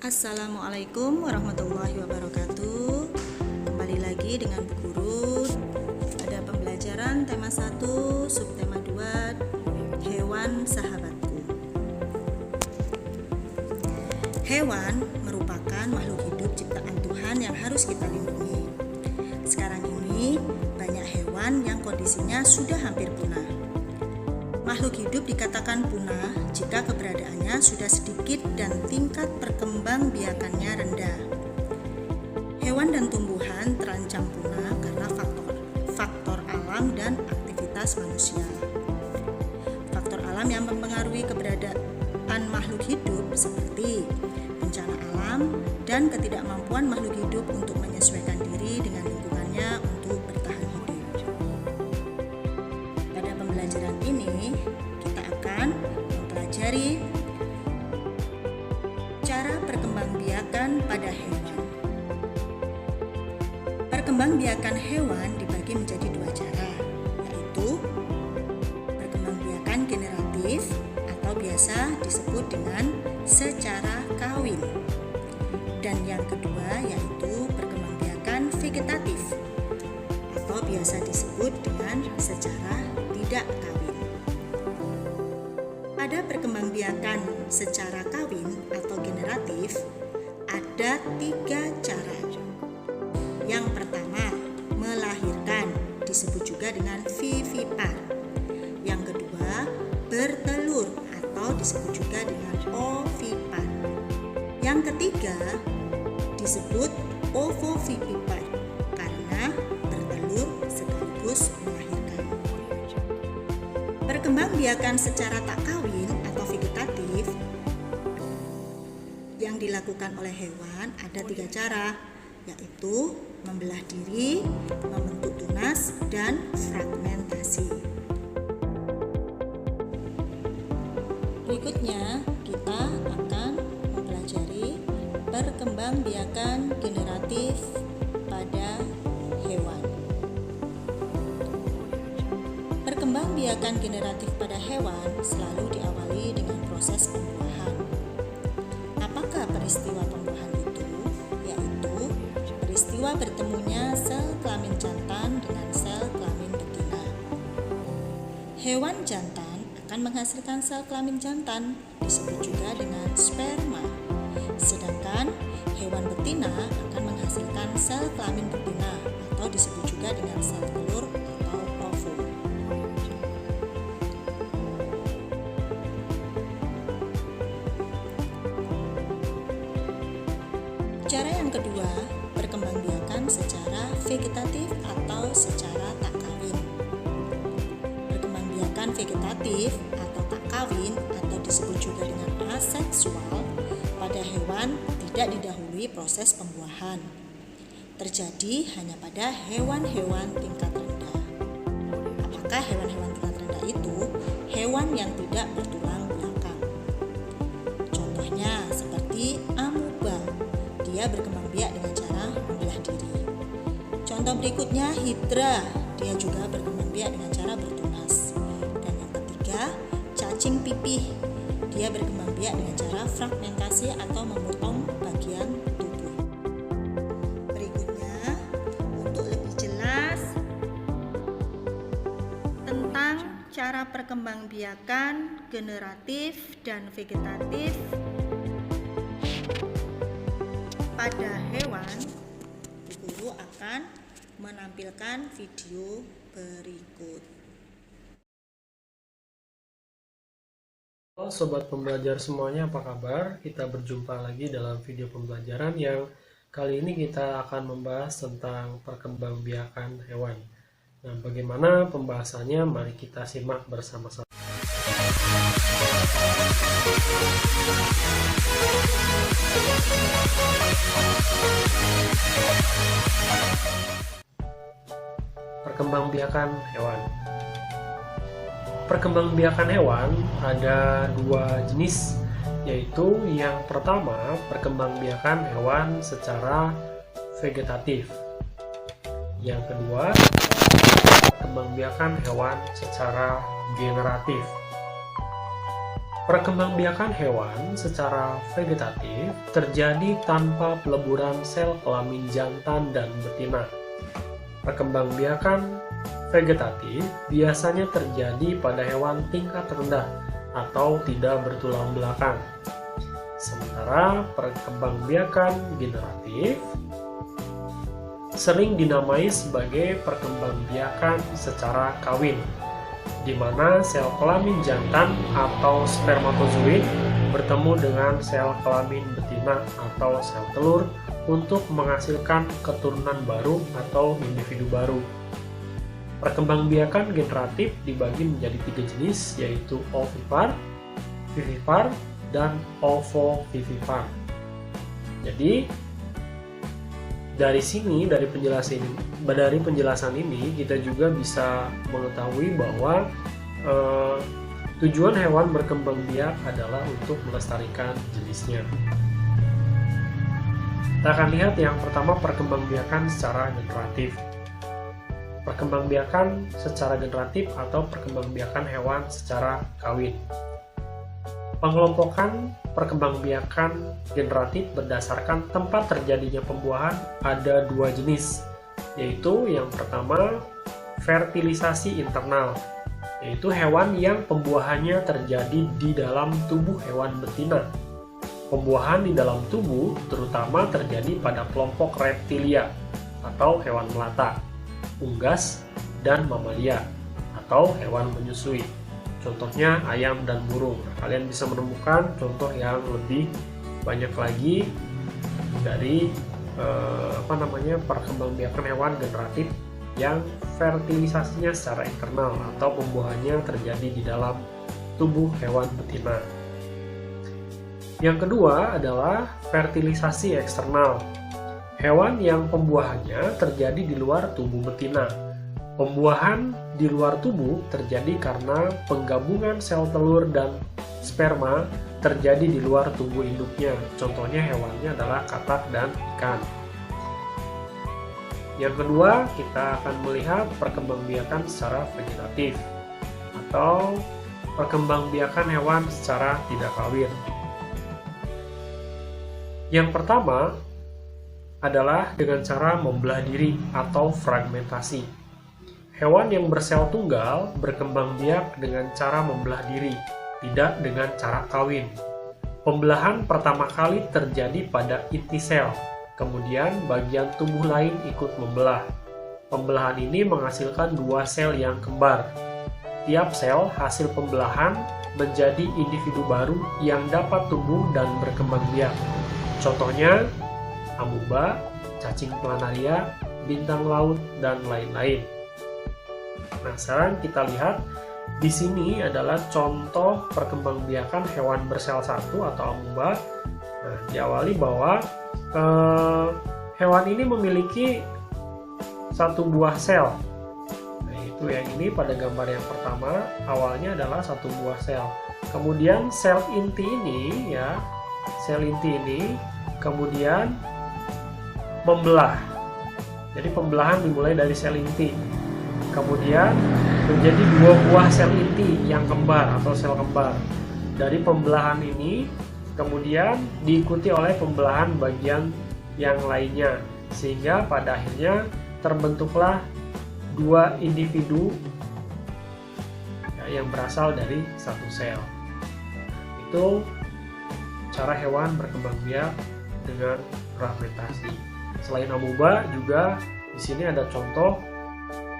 Assalamualaikum warahmatullahi wabarakatuh. Kembali lagi dengan Bu Guru pada pembelajaran tema 1, subtema 2, hewan sahabatku. Hewan merupakan makhluk hidup ciptaan Tuhan yang harus kita lindungi. Sekarang ini banyak hewan yang kondisinya sudah hampir punah. Makhluk hidup dikatakan punah jika keberadaannya sudah sedikit dan tingkat perkembangbiakannya rendah. Hewan dan tumbuhan terancam punah karena faktor alam dan aktivitas manusia. Faktor alam yang mempengaruhi keberadaan makhluk hidup seperti bencana alam dan ketidakmampuan makhluk hidup untuk menyesuaikan diri dengan lingkungannya untuk bertahan hidup. Pada pembelajaran ini kita akan mempelajari cara perkembangbiakan pada hewan. Perkembangbiakan hewan dibagi menjadi dua cara, yaitu perkembangbiakan generatif atau biasa disebut dengan secara kawin, dan yang kedua yaitu perkembangbiakan vegetatif atau biasa disebut dengan secara tidak kawin. Pada perkembangbiakan secara kawin atau generatif ada 3 cara. Yang pertama, melahirkan, disebut juga dengan vivipar. Yang kedua, bertelur atau disebut juga dengan ovipar. Yang ketiga, disebut ovovivipar karena bertelur sekaligus melahirkan. Perkembangbiakan secara tak kawin atau vegetatif yang dilakukan oleh hewan ada 3 cara, yaitu membelah diri, membentuk tunas, dan fragmentasi. Berikutnya kita akan mempelajari perkembangbiakan generatif pada hewan. Perkembangbiakan generatif pada hewan selalu diawali dengan proses pembuahan. Apakah peristiwa pembuahan itu? Yaitu peristiwa bertemunya sel kelamin jantan dengan sel kelamin betina. Hewan jantan akan menghasilkan sel kelamin jantan, disebut juga dengan sperma. Sedangkan hewan betina akan menghasilkan sel kelamin betina atau disebut juga dengan sel telur atau ovum. Cara yang kedua, perkembangbiakan secara vegetatif atau secara tak kawin. Perkembangbiakan vegetatif atau tak kawin atau disebut juga dengan aseksual pada hewan tidak didahului proses pembuahan. Terjadi hanya pada hewan-hewan tingkat rendah. Apakah hewan-hewan tingkat rendah itu? Hewan yang tidak bertulang belakang. Contohnya seperti amuba. Dia berkembang biak dengan cara membelah diri. Contoh berikutnya hidra, dia juga berkembang biak dengan cara bertunas. Dan yang ketiga, cacing pipih, dia berkembang biak dengan cara fragmentasi atau memotong bagian tubuh. Berikutnya, untuk lebih jelas tentang cara perkembangbiakan generatif dan vegetatif pada hewan, Bu Guru akan menampilkan video berikut. Halo sobat pembelajar semuanya, apa kabar? Kita berjumpa lagi dalam video pembelajaran yang kali ini kita akan membahas tentang perkembangbiakan hewan. Nah, bagaimana pembahasannya? Mari kita simak bersama-sama. Perkembangbiakan hewan. Perkembangbiakan hewan ada 2 jenis, yaitu yang pertama perkembangbiakan hewan secara vegetatif. Yang kedua perkembangbiakan hewan secara generatif. Perkembangbiakan hewan secara vegetatif terjadi tanpa peleburan sel kelamin jantan dan betina. Perkembangbiakan vegetatif biasanya terjadi pada hewan tingkat rendah atau tidak bertulang belakang. Sementara perkembangbiakan generatif sering dinamai sebagai perkembangbiakan secara kawin, di mana sel kelamin jantan atau spermatozoid bertemu dengan sel kelamin betina atau sel telur untuk menghasilkan keturunan baru atau individu baru. Perkembangbiakan generatif dibagi menjadi 3 jenis, yaitu ovipar, vivipar, dan ovovivipar. Jadi dari penjelasan ini kita juga bisa mengetahui bahwa tujuan hewan berkembang biak adalah untuk melestarikan jenisnya. Kita akan lihat yang pertama, perkembangbiakan secara generatif. Perkembangbiakan secara generatif atau perkembangbiakan hewan secara kawin. Pengelompokan perkembangbiakan generatif berdasarkan tempat terjadinya pembuahan ada 2 jenis, yaitu yang pertama fertilisasi internal, yaitu hewan yang pembuahannya terjadi di dalam tubuh hewan betina. Pembuahan di dalam tubuh terutama terjadi pada kelompok reptilia atau hewan melata, unggas, dan mamalia atau hewan menyusui. Contohnya ayam dan burung. Kalian bisa menemukan contoh yang lebih banyak lagi dari perkembangbiakan hewan generatif yang fertilisasinya secara internal atau pembuahannya terjadi di dalam tubuh hewan betina. Yang kedua adalah fertilisasi eksternal. Hewan yang pembuahannya terjadi di luar tubuh betina. Pembuahan di luar tubuh terjadi karena penggabungan sel telur dan sperma terjadi di luar tubuh induknya. Contohnya hewannya adalah katak dan ikan. Yang kedua, kita akan melihat perkembangbiakan secara vegetatif atau perkembangbiakan hewan secara tidak kawin. Yang pertama adalah dengan cara membelah diri atau fragmentasi. Hewan yang bersel tunggal berkembang biak dengan cara membelah diri, tidak dengan cara kawin. Pembelahan pertama kali terjadi pada inti sel, kemudian bagian tubuh lain ikut membelah. Pembelahan ini menghasilkan 2 sel yang kembar. Tiap sel hasil pembelahan menjadi individu baru yang dapat tumbuh dan berkembang biak. Contohnya amuba, cacing planaria, bintang laut, dan lain-lain. Nah, sekarang kita lihat di sini adalah contoh perkembangbiakan hewan bersel satu atau amuba. Nah, diawali bahwa hewan ini memiliki 1 buah sel. Nah, itu yang ini pada gambar yang pertama, awalnya adalah 1 buah sel. Kemudian sel inti ini kemudian membelah. Jadi pembelahan dimulai dari sel inti. Kemudian menjadi 2 buah sel inti yang kembar atau sel kembar. Dari pembelahan ini kemudian diikuti oleh pembelahan bagian yang lainnya, sehingga pada akhirnya terbentuklah 2 individu yang berasal dari 1 sel. Itu cara hewan berkembang biak dengan fragmentasi. Selain amuba juga di sini ada contoh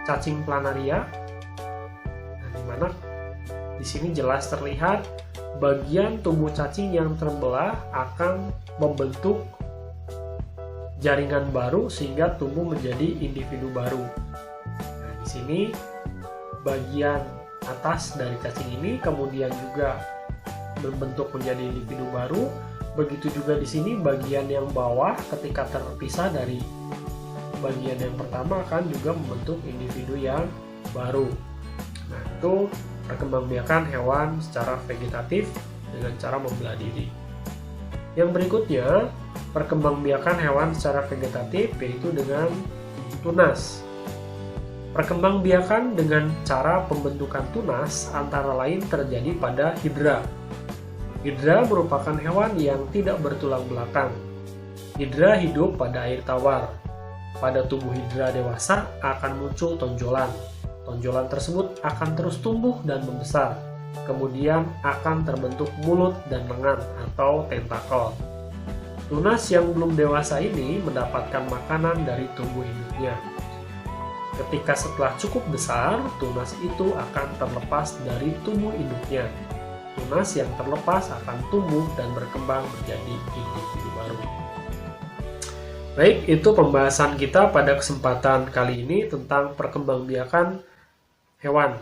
cacing planaria. Nah, di mana di sini jelas terlihat bagian tubuh cacing yang terbelah akan membentuk jaringan baru sehingga tumbuh menjadi individu baru. Nah, di sini bagian atas dari cacing ini kemudian juga berbentuk menjadi individu baru. Begitu juga di sini bagian yang bawah ketika terpisah dari bagian yang pertama akan juga membentuk individu yang baru. Nah, itu perkembangbiakan hewan secara vegetatif dengan cara membelah diri. Yang berikutnya, perkembangbiakan hewan secara vegetatif yaitu dengan tunas. Perkembangbiakan dengan cara pembentukan tunas antara lain terjadi pada hidra. Hidra merupakan hewan yang tidak bertulang belakang. Hidra hidup pada air tawar. Pada tubuh hidra dewasa akan muncul tonjolan. Tonjolan tersebut akan terus tumbuh dan membesar. Kemudian akan terbentuk mulut dan lengan atau tentakel. Tunas yang belum dewasa ini mendapatkan makanan dari tubuh induknya. Ketika setelah cukup besar, tunas itu akan terlepas dari tubuh induknya. Tunas yang terlepas akan tumbuh dan berkembang menjadi individu baru. Baik, itu pembahasan kita pada kesempatan kali ini tentang perkembangbiakan hewan.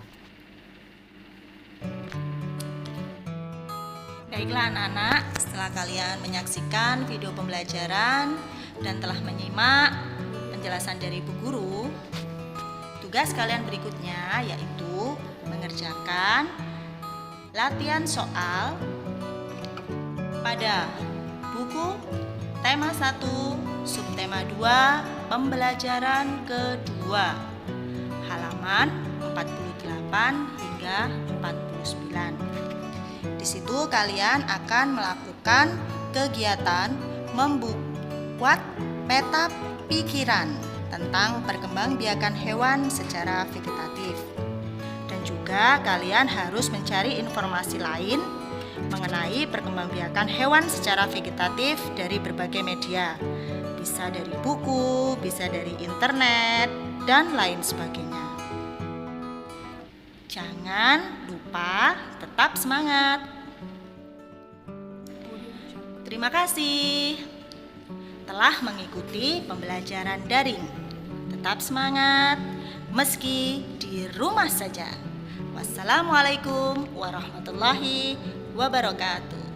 Baiklah anak-anak, setelah kalian menyaksikan video pembelajaran dan telah menyimak penjelasan dari Bu Guru, tugas kalian berikutnya yaitu mengerjakan latihan soal pada buku tema 1, subtema 2, pembelajaran kedua, halaman 48 hingga 49. Di situ kalian akan melakukan kegiatan membuat peta pikiran tentang perkembangbiakan hewan secara vegetatif. Dan juga kalian harus mencari informasi lain mengenai perkembangbiakan hewan secara vegetatif dari berbagai media. Bisa dari buku, bisa dari internet, dan lain sebagainya. Jangan lupa tetap semangat. Terima kasih telah mengikuti pembelajaran daring. Tetap semangat meski di rumah saja. Wassalamualaikum warahmatullahi wabarakatuh.